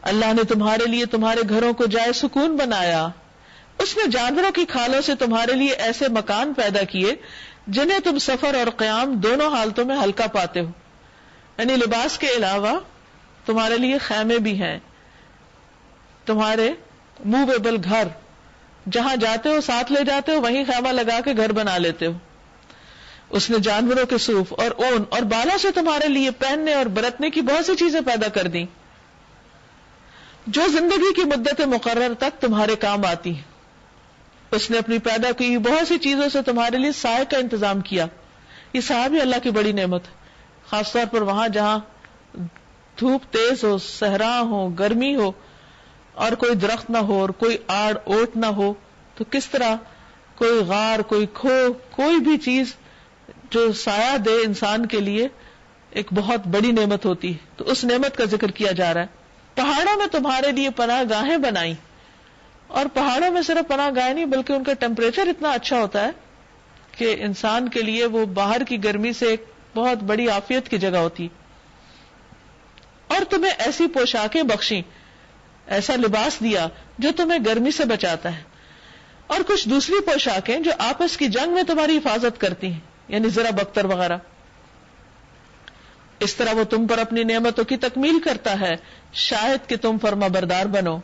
اللہ نے تمہارے لیے تمہارے گھروں کو جائے سکون بنایا. اس نے جانوروں کی کھالوں سے تمہارے لیے ایسے مکان پیدا کیے جنہیں تم سفر اور قیام دونوں حالتوں میں ہلکا پاتے ہو. یعنی لباس کے علاوہ تمہارے لیے خیمے بھی ہیں, تمہارے موویبل گھر, جہاں جاتے ہو ساتھ لے جاتے ہو, وہیں خیمہ لگا کے گھر بنا لیتے ہو. اس نے جانوروں کے صوف اور اون اور بالوں سے تمہارے لیے پہننے اور برتنے کی بہت سی چیزیں پیدا کر دی جو زندگی کی مدت مقرر تک تمہارے کام آتی ہیں. اس نے اپنی پیدا کی بہت سی چیزوں سے تمہارے لیے سائے کا انتظام کیا. یہ سایہ بھی اللہ کی بڑی نعمت ہے, خاص طور پر وہاں جہاں دھوپ تیز ہو, صحرا ہو, گرمی ہو اور کوئی درخت نہ ہو اور کوئی آڑ اوٹ نہ ہو, تو کس طرح کوئی غار, کوئی کھو, کوئی بھی چیز جو سایہ دے انسان کے لیے ایک بہت بڑی نعمت ہوتی ہے. تو اس نعمت کا ذکر کیا جا رہا ہے. پہاڑوں میں تمہارے لیے پناہ گاہیں بنائی, اور پہاڑوں میں صرف پناہ گاہیں نہیں بلکہ ان کا ٹیمپریچر اتنا اچھا ہوتا ہے کہ انسان کے لیے وہ باہر کی گرمی سے ایک بہت بڑی عافیت کی جگہ ہوتی. اور تمہیں ایسی پوشاکیں بخشیں, ایسا لباس دیا جو تمہیں گرمی سے بچاتا ہے, اور کچھ دوسری پوشاکیں جو آپس کی جنگ میں تمہاری حفاظت کرتی ہیں, یعنی ذرا بختر وغیرہ. اس طرح وہ تم پر اپنی نعمتوں کی تکمیل کرتا ہے شاید کہ تم فرما بردار بنو.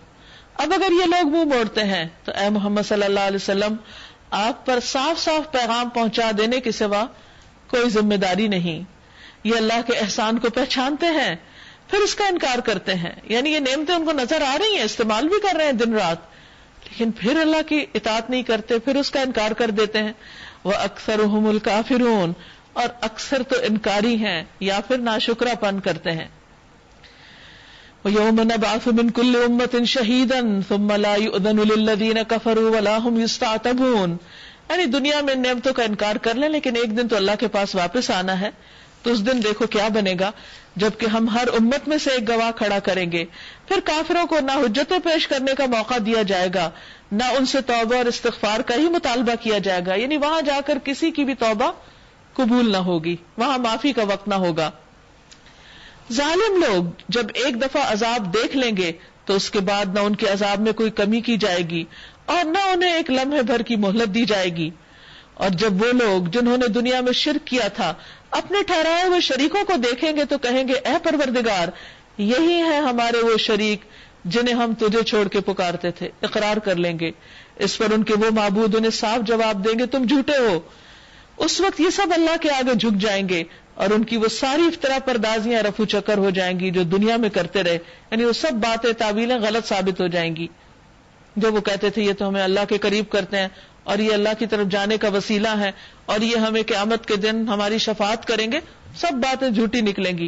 اب اگر یہ لوگ منہ موڑتے ہیں تو اے محمد صلی اللہ علیہ وسلم آپ پر صاف صاف پیغام پہنچا دینے کے سوا کوئی ذمہ داری نہیں. یہ اللہ کے احسان کو پہچانتے ہیں پھر اس کا انکار کرتے ہیں, یعنی یہ نعمتیں ان کو نظر آ رہی ہیں, استعمال بھی کر رہے ہیں دن رات, لیکن پھر اللہ کی اطاعت نہیں کرتے, پھر اس کا انکار کر دیتے ہیں. وَأَكْثَرُهُمُ الْكَافِرُونَ, اور اکثر تو انکاری ہیں یا پھر ناشکرا پن کرتے ہیں. وَيَوْمَ نَبْعَثُ مِنْ كُلِّ أُمَّةٍ شَهِيدًا ثُمَّ لَا يُؤْذَنُ لِلَّذِينَ كَفَرُوا وَلَا هُمْ يُسْتَعْتَبُونَ. یعنی دنیا میں نعمتوں کا انکار کر لیں, لیکن ایک دن تو اللہ کے پاس واپس آنا ہے, تو اس دن دیکھو کیا بنے گا جبکہ ہم ہر امت میں سے ایک گواہ کھڑا کریں گے. پھر کافروں کو نہ حجتیں پیش کرنے کا موقع دیا جائے گا, نہ ان سے توبہ اور استغفار کا ہی مطالبہ کیا جائے گا, یعنی وہاں جا کر کسی کی بھی توبہ قبول نہ ہوگی, وہاں معافی کا وقت نہ ہوگا. ظالم لوگ جب ایک دفعہ عذاب دیکھ لیں گے تو اس کے بعد نہ ان کے عذاب میں کوئی کمی کی جائے گی اور نہ انہیں ایک لمحے بھر کی مہلت دی جائے گی. اور جب وہ لوگ جنہوں نے دنیا میں شرک کیا تھا اپنے ٹھہرائے ہوئے شریکوں کو دیکھیں گے تو کہیں گے اے پروردگار یہی ہیں ہمارے وہ شریک جنہیں ہم تجھے چھوڑ کے پکارتے تھے. اقرار کر لیں گے. اس پر ان کے وہ معبود انہیں صاف جواب دیں گے تم جھوٹے ہو. اس وقت یہ سب اللہ کے آگے جھک جائیں گے اور ان کی وہ ساری افترا پردازیاں رفو چکر ہو جائیں گی جو دنیا میں کرتے رہے, یعنی وہ سب باتیں تعویلیں غلط ثابت ہو جائیں گی. جو وہ کہتے تھے یہ تو ہمیں اللہ کے قریب کرتے ہیں اور یہ اللہ کی طرف جانے کا وسیلہ ہے اور یہ ہمیں قیامت کے دن ہماری شفاعت کریں گے, سب باتیں جھوٹی نکلیں گی.